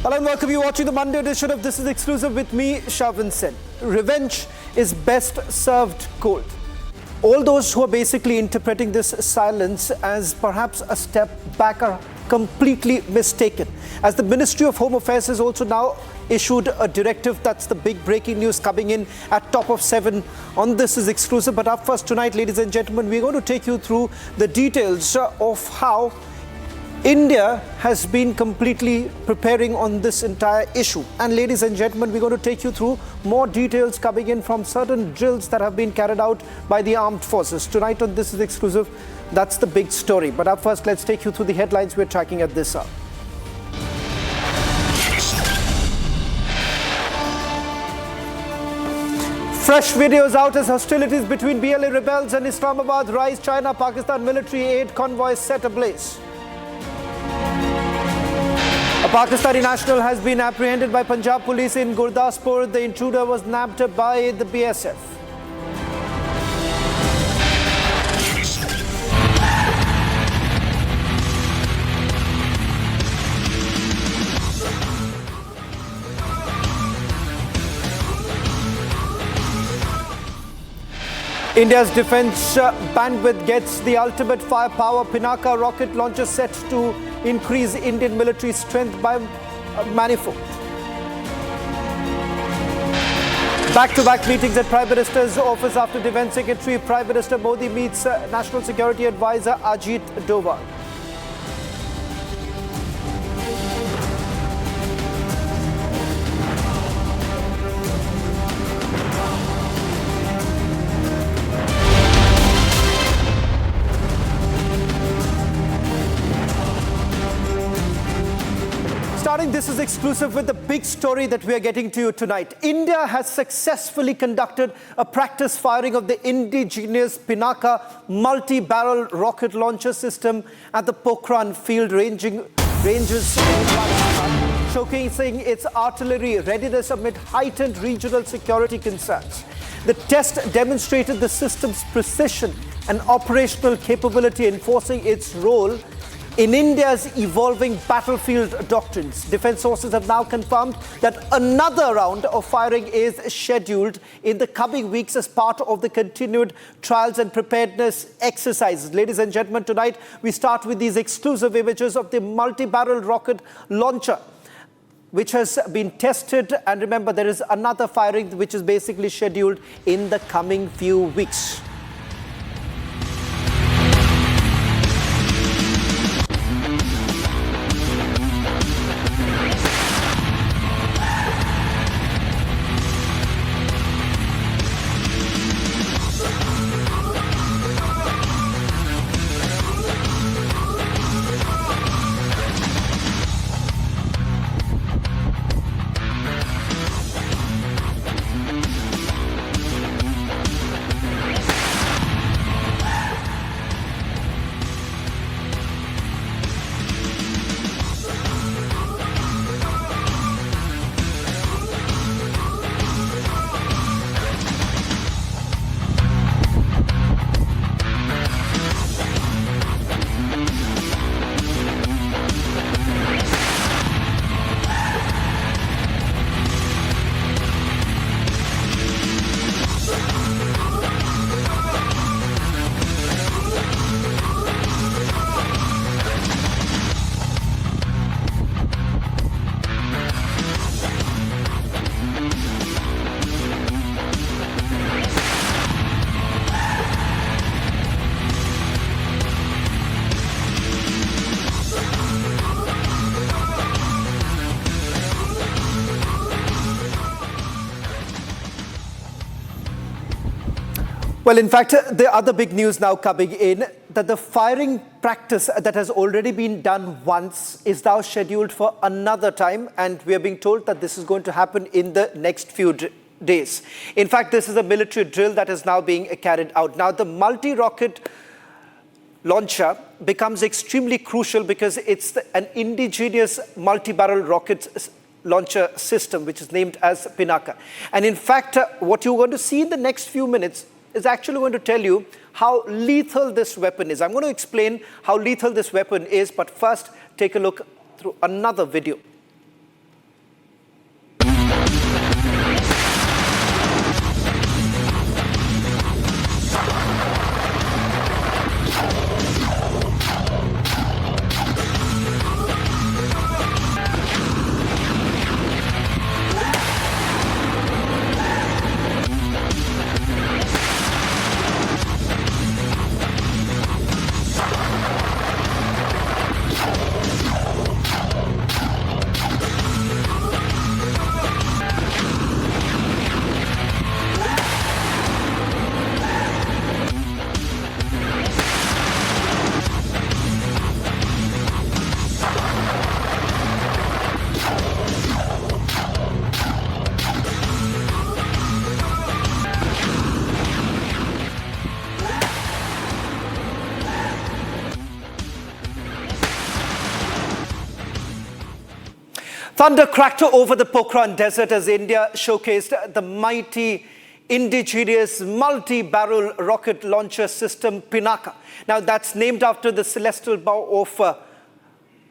Hello and welcome. You're watching the Monday edition of This Is Exclusive with me, Shavin Sen. Revenge is best served cold. All those who are basically interpreting this silence as perhaps a step back are completely mistaken. As the Ministry of Home Affairs has also now issued a directive. That's the big breaking news coming in at top of 7 on This Is Exclusive. But up first tonight, ladies and gentlemen, we're going to take you through the details of how India has been completely preparing on this entire issue. And ladies and gentlemen, we're going to take you through more details coming in from certain drills that have been carried out by the armed forces. Tonight on This Is Exclusive, that's the big story. But up first, let's take you through the headlines we're tracking at this hour. Fresh videos out as hostilities between BLA rebels and Islamabad rise. China-Pakistan military aid convoy set ablaze. A Pakistani national has been apprehended by Punjab police in Gurdaspur. The intruder was nabbed by the BSF. India's defense bandwidth gets the ultimate firepower. Pinaka rocket launcher set to increase Indian military strength by manifold. Back-to-back meetings at Prime Minister's office after Defense Secretary. Prime Minister Modi meets National Security Advisor Ajit Doval. This is exclusive with the big story that we are getting to you tonight. India has successfully conducted a practice firing of the indigenous Pinaka multi-barrel rocket launcher system at the Pokhran field ranges in Rajasthan, showcasing its artillery readiness amid heightened regional security concerns. The test demonstrated the system's precision and operational capability, enforcing its role in India's evolving battlefield doctrines. Defense sources have now confirmed that another round of firing is scheduled in the coming weeks as part of the continued trials and preparedness exercises. Ladies and gentlemen, tonight we start with these exclusive images of the multi-barrel rocket launcher, which has been tested. And remember, there is another firing which is basically scheduled in the coming few weeks. Well, in fact, the other big news now coming in, that the firing practice that has already been done once is now scheduled for another time. And we are being told that this is going to happen in the next few days. In fact, this is a military drill that is now being carried out. Now, the multi-rocket launcher becomes extremely crucial because it's an indigenous multi-barrel rocket launcher system, which is named as Pinaka. And in fact, what you're going to see in the next few minutes is actually going to tell you how lethal this weapon is. I'm going to explain how lethal this weapon is, but first take a look through another video. Thunder cracked over the Pokhran Desert as India showcased the mighty indigenous multi-barrel rocket launcher system Pinaka. Now that's named after the celestial bow of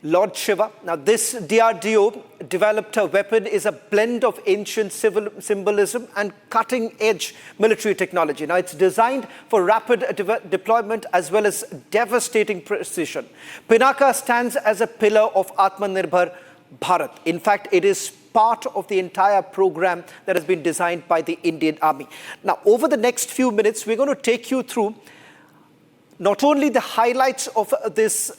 Lord Shiva. Now this DRDO developed a weapon is a blend of ancient civil symbolism and cutting-edge military technology. Now it's designed for rapid deployment as well as devastating precision. Pinaka stands as a pillar of Atmanirbhar Bharat. In fact, it is part of the entire program that has been designed by the Indian Army. Now, over the next few minutes, we're going to take you through not only the highlights of this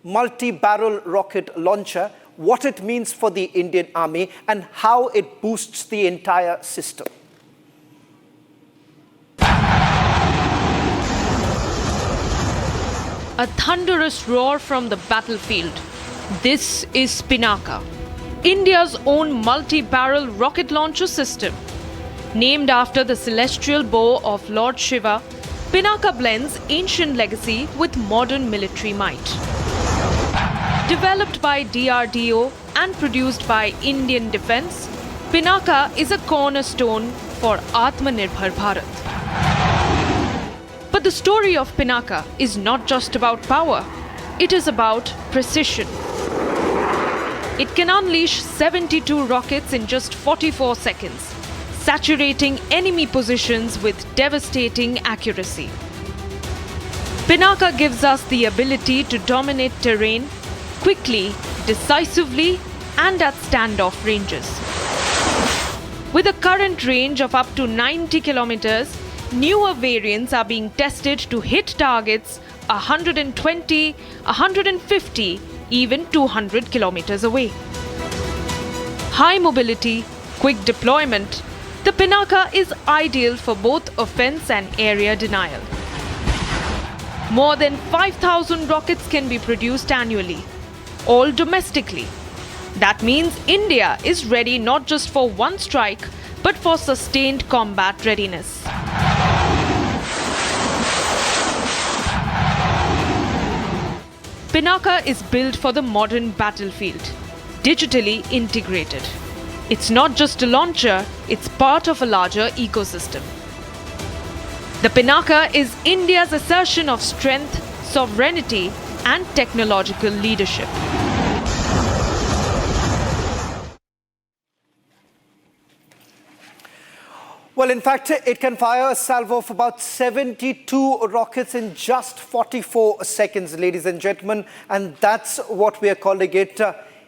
multi-barrel rocket launcher, what it means for the Indian Army, and how it boosts the entire system. A thunderous roar from the battlefield. This is Pinaka, India's own multi-barrel rocket launcher system. Named after the celestial bow of Lord Shiva, Pinaka blends ancient legacy with modern military might. Developed by DRDO and produced by Indian Defence, Pinaka is a cornerstone for Atmanirbhar Bharat. But the story of Pinaka is not just about power, it is about precision. It can unleash 72 rockets in just 44 seconds, saturating enemy positions with devastating accuracy. Pinaka gives us the ability to dominate terrain quickly, decisively, and at standoff ranges. With a current range of up to 90 kilometers, newer variants are being tested to hit targets 120, 150, even 200 kilometers away. High mobility, quick deployment, the Pinaka is ideal for both offense and area denial. More than 5,000 rockets can be produced annually, all domestically. That means India is ready not just for one strike, but for sustained combat readiness. Pinaka is built for the modern battlefield, digitally integrated. It's not just a launcher, it's part of a larger ecosystem. The Pinaka is India's assertion of strength, sovereignty, and technological leadership. Well, in fact, it can fire a salvo of about 72 rockets in just 44 seconds, ladies and gentlemen. And that's what we are calling it.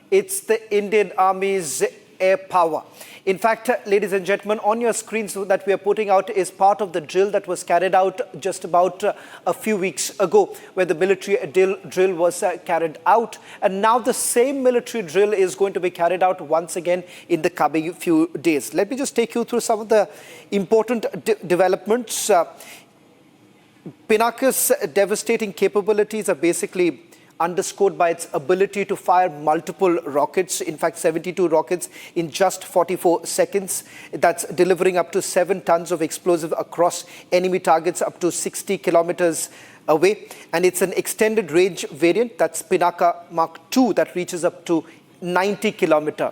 It's the Indian Army's air power. In fact, ladies and gentlemen, on your screens that we are putting out is part of the drill that was carried out just about a few weeks ago, where the military drill was carried out. And now the same military drill is going to be carried out once again in the coming few days. Let me just take you through some of the important developments. Pinaka's devastating capabilities are basically underscored by its ability to fire multiple rockets, in fact 72 rockets in just 44 seconds. That's delivering up to 7 tons of explosive across enemy targets up to 60 kilometers away. And it's an extended range variant, that's Pinaka Mark II, that reaches up to 90 kilometers.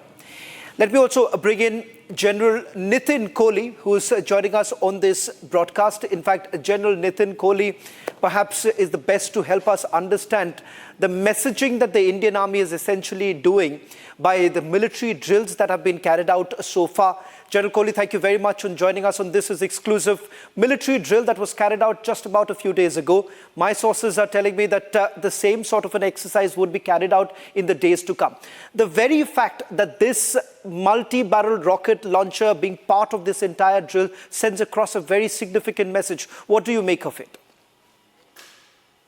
Let me also bring in General Nitin Kohli, who is joining us on this broadcast. In fact, General Nitin Kohli perhaps is the best to help us understand the messaging that the Indian Army is essentially doing by the military drills that have been carried out so far. General Kohli, thank you very much for joining us on this exclusive military drill that was carried out just about a few days ago. My sources are telling me that the same sort of an exercise would be carried out in the days to come. The very fact that this multi-barrel rocket launcher being part of this entire drill sends across a very significant message. What do you make of it?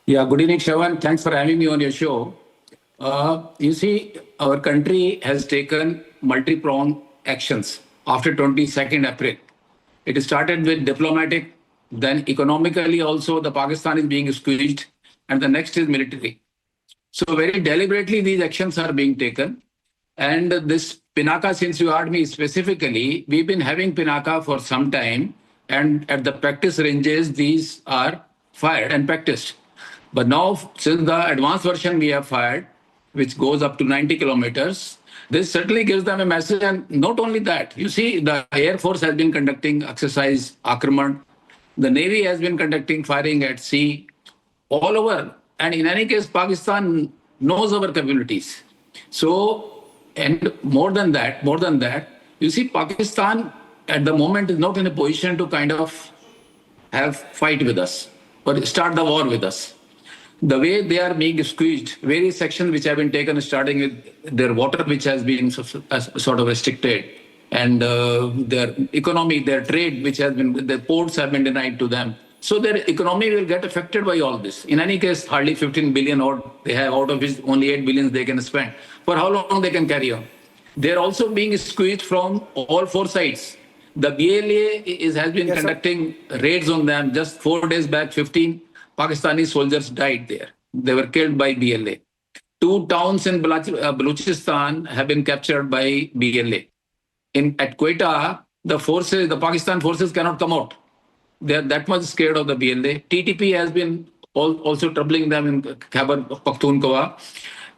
Yeah, good evening, Shravan. Thanks for having me on your show. You see, our country has taken multi-pronged actions after 22nd April. It started with diplomatic, then economically also the Pakistan is being squeezed, and the next is military. So very deliberately these actions are being taken. And this Pinaka, since you asked me specifically, we've been having Pinaka for some time, and at the practice ranges, these are fired and practiced. But now, since the advanced version we have fired, which goes up to 90 kilometers, This certainly gives them a message. And not only that, you see, the Air Force has been conducting exercise Akraman. The Navy has been conducting firing at sea all over. And in any case, Pakistan knows our capabilities. So, and more than that, you see, Pakistan at the moment is not in a position to kind of have fight with us or start the war with us. The way they are being squeezed, various sections which have been taken, starting with their water, which has been sort of restricted, and their economy, their trade, which has been, the ports have been denied to them. So their economy will get affected by all this. In any case, hardly 15 billion odd they have, out of which only 8 billion they can spend. For how long they can carry on? They're also being squeezed from all four sides. The BLA has been conducting raids on them. Just 4 days back, 15 Pakistani soldiers died there. They were killed by BLA. 2 towns in Balochistan have been captured by BLA. At Quetta, the Pakistan forces cannot come out. They are that much scared of the BLA. TTP has been also troubling them in Khyber Pakhtunkhwa.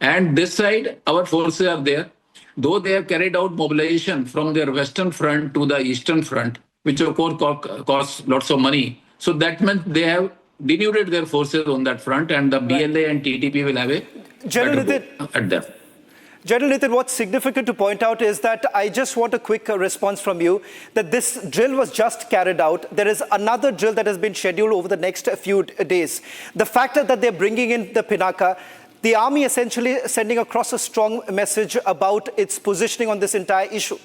And this side, our forces are there. Though they have carried out mobilization from their western front to the eastern front, which of course costs lots of money. So that meant they have denuded their forces on that front, and the BLA and TTP will have a at them. General Nitin, what's significant to point out is that I just want a quick response from you that this drill was just carried out. There is another drill that has been scheduled over the next few days. The fact that they're bringing in the Pinaka, the army essentially sending across a strong message about its positioning on this entire issue.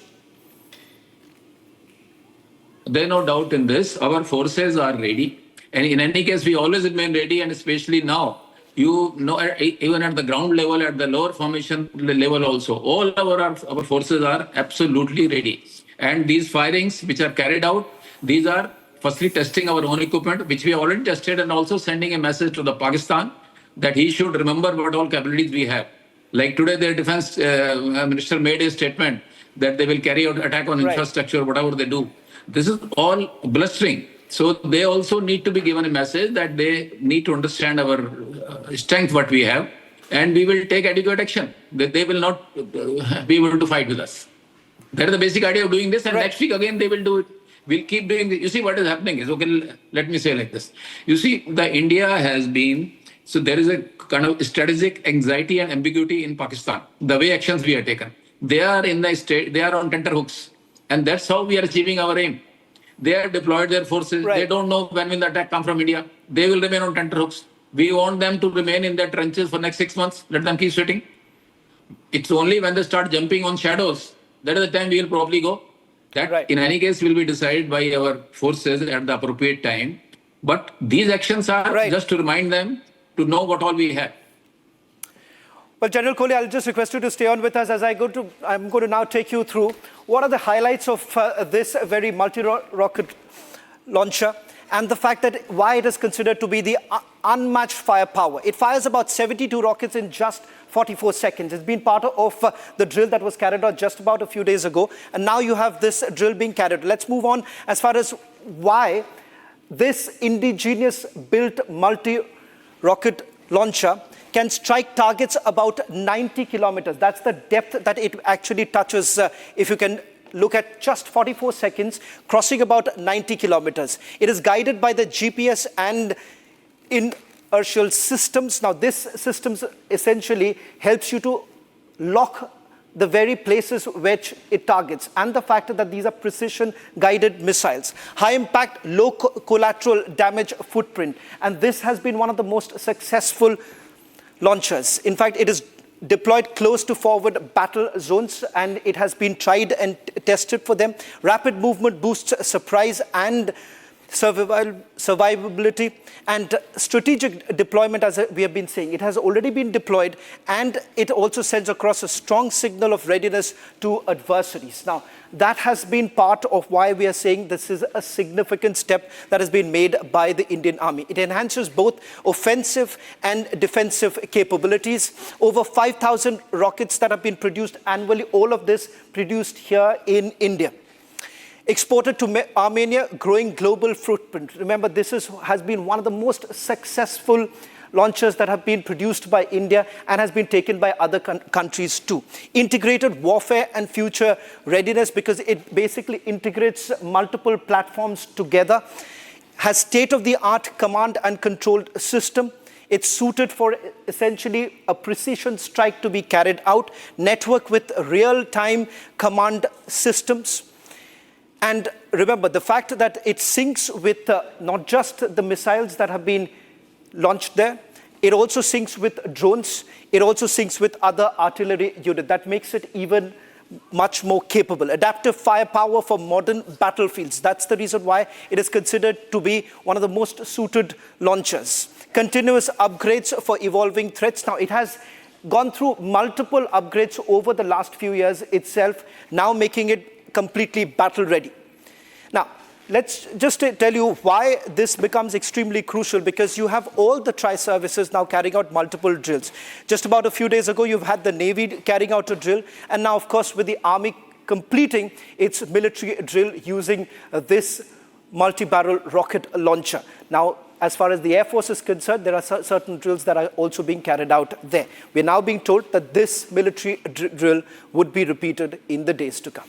There's no doubt in this. Our forces are ready. And in any case, we always remain ready, and especially now. You know, even at the ground level, at the lower formation level also, all our forces are absolutely ready. And these firings which are carried out, these are firstly testing our own equipment, which we already tested, and also sending a message to the Pakistan that he should remember what all capabilities we have. Like today, their defense minister made a statement that they will carry out attack on infrastructure, whatever they do. This is all blustering. So they also need to be given a message that they need to understand our strength, what we have, and we will take adequate action. That they will not be able to fight with us. That is the basic idea of doing this. And next week again they will do it. We'll keep doing it. You see what is happening is, okay, let me say like this. You see, the India has been, so there is a kind of strategic anxiety and ambiguity in Pakistan. The way actions we have taken. They are in the state, they are on tenterhooks. And that's how we are achieving our aim. They have deployed their forces. They don't know when will the attack come from India. They will remain on tenterhooks. We want them to remain in their trenches for next 6 months. Let them keep sitting. It's only when they start jumping on shadows, that is the time we will probably go. That in any case will be decided by our forces at the appropriate time. But these actions are just to remind them to know what all we have. Well, General Kohli, I'll just request you to stay on with us as I'm going to now take you through what are the highlights of this very multi-rocket launcher and the fact that why it is considered to be the unmatched firepower. It fires about 72 rockets in just 44 seconds. It's been part of the drill that was carried out just about a few days ago. And now you have this drill being carried out. Let's move on as far as why this indigenous built multi-rocket launcher can strike targets about 90 kilometers. That's the depth that it actually touches. If you can look at just 44 seconds, crossing about 90 kilometers. It is guided by the GPS and inertial systems. Now, this systems essentially helps you to lock the very places which it targets, and the fact that these are precision guided missiles. High impact, low collateral damage footprint. And this has been one of the most successful launchers. In fact, it is deployed close to forward battle zones, and it has been tried and tested for them. Rapid movement boosts surprise and survivability, and strategic deployment, as we have been saying. It has already been deployed, and it also sends across a strong signal of readiness to adversaries. Now, that has been part of why we are saying this is a significant step that has been made by the Indian Army. It enhances both offensive and defensive capabilities. Over 5,000 rockets that have been produced annually, all of this produced here in India. Exported to Armenia, growing global footprint. Remember, this has been one of the most successful launchers that have been produced by India and has been taken by other countries too. Integrated warfare and future readiness, because it basically integrates multiple platforms together, has state-of-the-art command and control system. It's suited for essentially a precision strike to be carried out, network with real-time command systems. And remember, the fact that it syncs with not just the missiles that have been launched there, it also syncs with drones, it also syncs with other artillery units. That makes it even much more capable. Adaptive firepower for modern battlefields. That's the reason why it is considered to be one of the most suited launchers. Continuous upgrades for evolving threats. Now, it has gone through multiple upgrades over the last few years itself, now making it completely battle ready. Now, let's just tell you why this becomes extremely crucial, because you have all the tri-services now carrying out multiple drills. Just about a few days ago, you've had the Navy carrying out a drill, and now, of course, with the Army completing its military drill using this multi-barrel rocket launcher. Now, as far as the Air Force is concerned, there are certain drills that are also being carried out there. We're now being told that this military drill would be repeated in the days to come.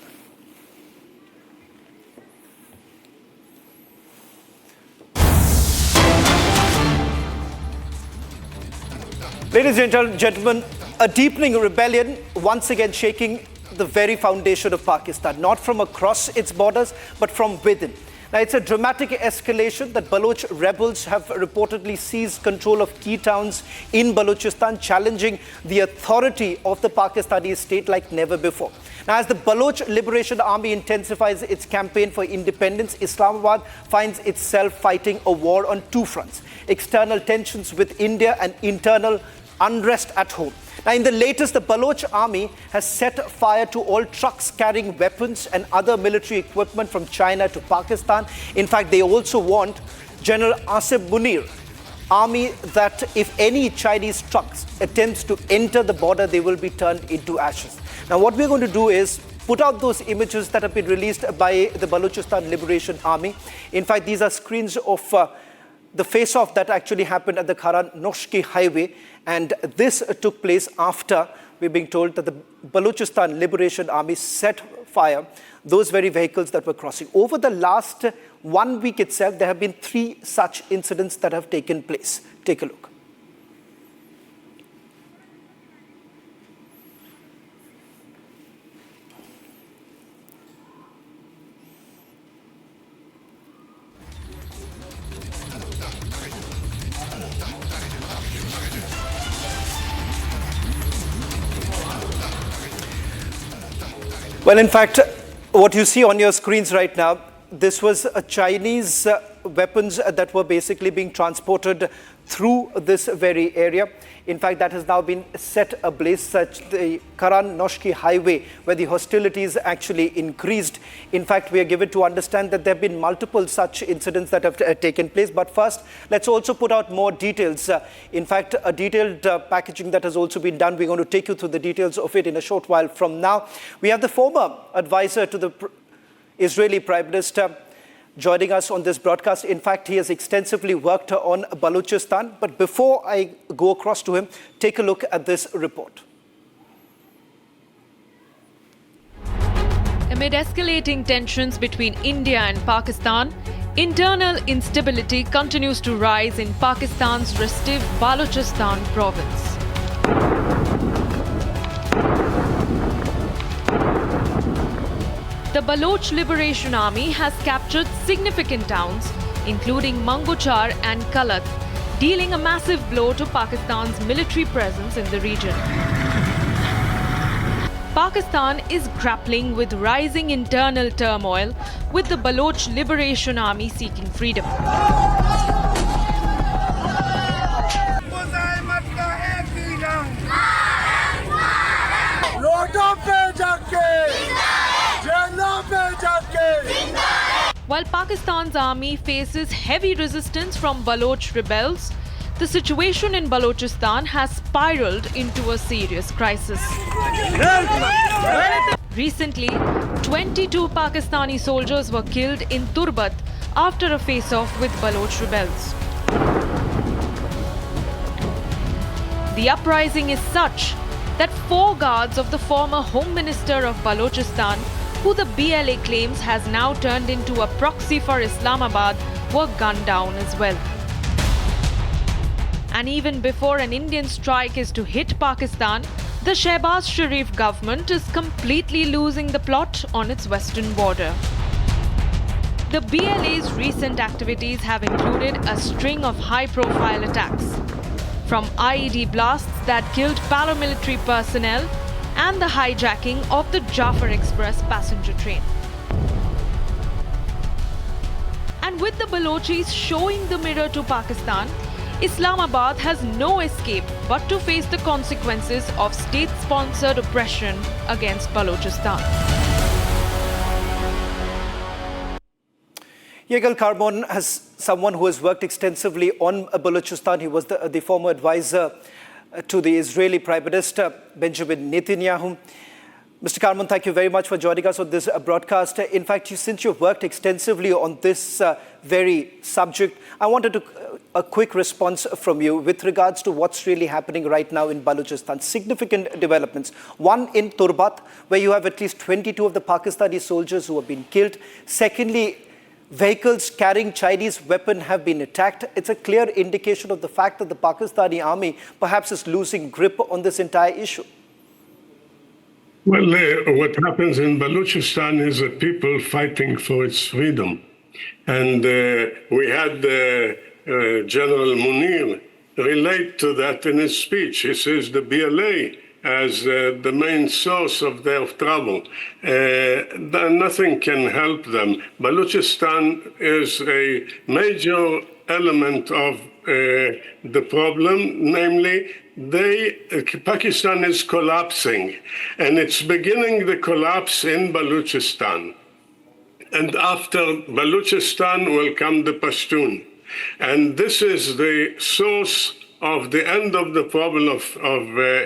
Ladies and gentlemen, a deepening rebellion once again shaking the very foundation of Pakistan, not from across its borders, but from within. Now, it's a dramatic escalation that Baloch rebels have reportedly seized control of key towns in Balochistan, challenging the authority of the Pakistani state like never before. Now, as the Baloch Liberation Army intensifies its campaign for independence, Islamabad finds itself fighting a war on two fronts: external tensions with India and internal unrest at home. Now, in the latest, the Baloch army has set fire to all trucks carrying weapons and other military equipment from China to Pakistan. In fact, they also warned General Asif Munir army that if any Chinese trucks attempts to enter the border, they will be turned into ashes. Now, what we're going to do is put out those images that have been released by the Balochistan Liberation Army. In fact, these are screens of the face-off that actually happened at the Kharan-Noshki highway, and this took place after we're being told that the Balochistan Liberation Army set fire those very vehicles that were crossing. Over the last 1 week itself, there have been 3 such incidents that have taken place. Take a look. Well, in fact, what you see on your screens right now, this was a Chinese weapons that were basically being transported through this very area. In fact, that has now been set ablaze, such the Kharan-Noshki highway, where the hostilities actually increased. In fact, we are given to understand that there have been multiple such incidents that have taken place. But first, let's also put out more details. In fact, a detailed packaging that has also been done. We're going to take you through the details of it in a short while from now. We have the former advisor to the Israeli Prime Minister joining us on this broadcast. In fact, he has extensively worked on Balochistan. But before I go across to him, take a look at this report. Amid escalating tensions between India and Pakistan, internal instability continues to rise in Pakistan's restive Balochistan province. The Baloch Liberation Army has captured significant towns, including Mangochar and Kalat, dealing a massive blow to Pakistan's military presence in the region. Pakistan is grappling with rising internal turmoil, with the Baloch Liberation Army seeking freedom. While Pakistan's army faces heavy resistance from Baloch rebels, the situation in Balochistan has spiraled into a serious crisis. Recently, 22 Pakistani soldiers were killed in Turbat after a face-off with Baloch rebels. The uprising is such that 4 guards of the former Home Minister of Balochistan, who the BLA claims has now turned into a proxy for Islamabad, were gunned down as well. And even before an Indian strike is to hit Pakistan, the Shehbaz Sharif government is completely losing the plot on its western border. The BLA's recent activities have included a string of high-profile attacks, from IED blasts that killed paramilitary personnel and the hijacking of the Jafar Express passenger train. And with the Balochis showing the mirror to Pakistan, Islamabad has no escape but to face the consequences of state-sponsored oppression against Balochistan. Yegal Karbon, has someone who has worked extensively on Balochistan. He was the former advisor to the Israeli Prime Minister Benjamin Netanyahu. Mr. Karbon, thank you very much for joining us on this broadcast. In fact, since you've worked extensively on this very subject, I wanted a quick response from you with regards to what's really happening right now in Balochistan. Significant developments. One in Turbat, where you have at least 22 of the Pakistani soldiers who have been killed. Secondly, vehicles carrying Chinese weapons have been attacked. It's a clear indication of the fact that the Pakistani army perhaps is losing grip on this entire issue. Well, what happens in Balochistan is a people fighting for its freedom. And we had General Munir relate to that in his speech. He says the BLA as the main source of their trouble. Nothing can help them. Balochistan is a major element of the problem, namely, Pakistan is collapsing, and it's beginning the collapse in Balochistan. And after Balochistan will come the Pashtun. And this is the source of the end of the problem of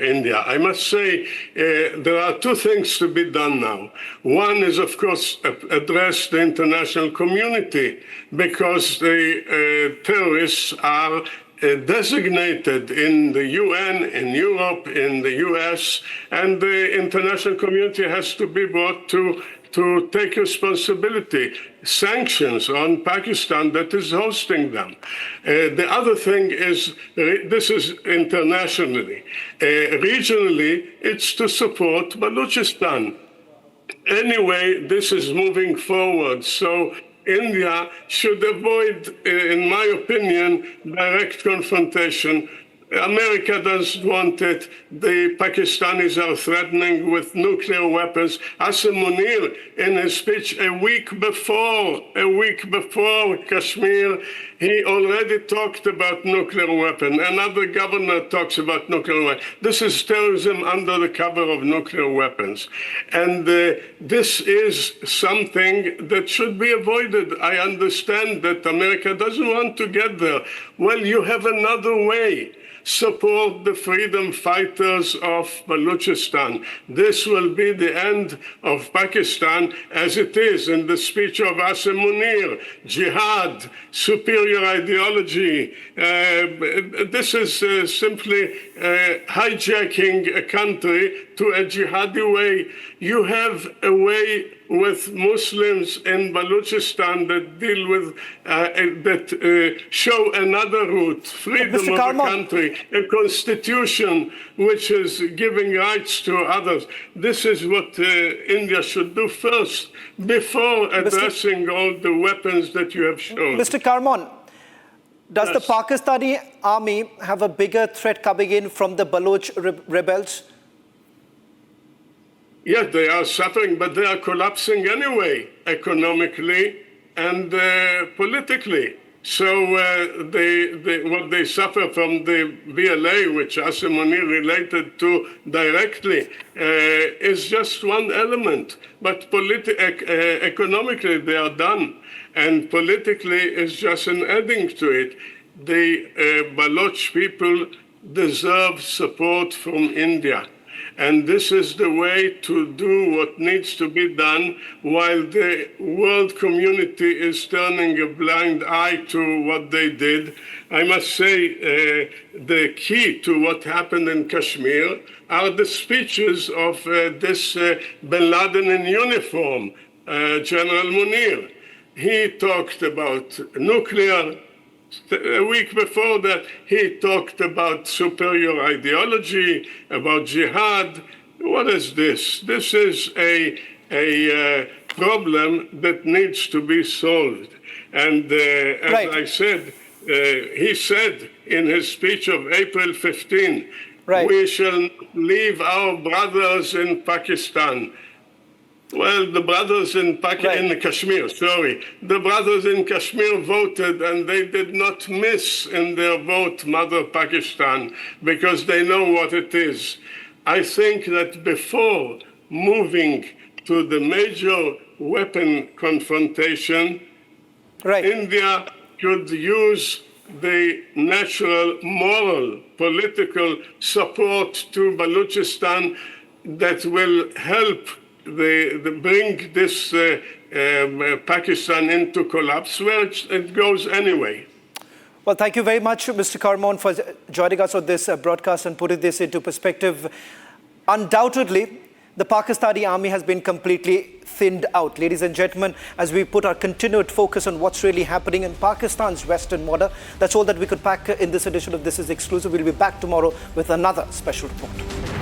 India. I must say there are 2 things to be done now. One is, of course, address the international community, because the terrorists are designated in the UN, in Europe, in the US, and the international community has to be brought to take responsibility, sanctions on Pakistan that is hosting them. The other thing is, this is internationally. Regionally, it's to support Balochistan. Anyway, this is moving forward. So India should avoid, in my opinion, direct confrontation. America doesn't want it. The Pakistanis are threatening with nuclear weapons. Asim Munir, in his speech a week before Kashmir, he already talked about nuclear weapon. Another governor talks about nuclear weapons. This is terrorism under the cover of nuclear weapons. And this is something that should be avoided. I understand that America doesn't want to get there. Well, you have another way. Support the freedom fighters of Balochistan. This will be the end of Pakistan as it is in the speech of Asim Munir. Jihad, superior ideology. This is simply hijacking a country to a jihadi way. You have a way with Muslims in Balochistan that deal with, show another route, freedom of a country, a constitution which is giving rights to others. This is what India should do first, before addressing all the weapons that you have shown. Mr. Karbon, does the Pakistani army have a bigger threat coming in from the Baloch rebels? Yes, they are suffering, but they are collapsing anyway, economically and politically. So what they suffer from the BLA, which Asim Munir related to directly, is just one element. But economically, they are done. And politically, it's just an adding to it. The Baloch people deserve support from India. And this is the way to do what needs to be done while the world community is turning a blind eye to what they did. I must say the key to what happened in Kashmir are the speeches of this bin Laden in uniform, General Munir. He talked about nuclear. A week before that, he talked about superior ideology, about jihad. What is this? This is a problem that needs to be solved. And as Right. I said, he said in his speech of April 15, Right. we shall leave our brothers in Pakistan. Well, the brothers in Kashmir, the brothers in Kashmir voted, and they did not miss in their vote Mother Pakistan, because they know what it is. I think that before moving to the major weapon confrontation, Right. India could use the natural, moral, political support to Balochistan that will help bring this Pakistan into collapse, where it goes anyway. Well, thank you very much, Mr. Karmon, for joining us on this broadcast and putting this into perspective. Undoubtedly, the Pakistani army has been completely thinned out. Ladies and gentlemen, as we put our continued focus on what's really happening in Pakistan's western border, that's all that we could pack in this edition of This Is Exclusive. We'll be back tomorrow with another special report.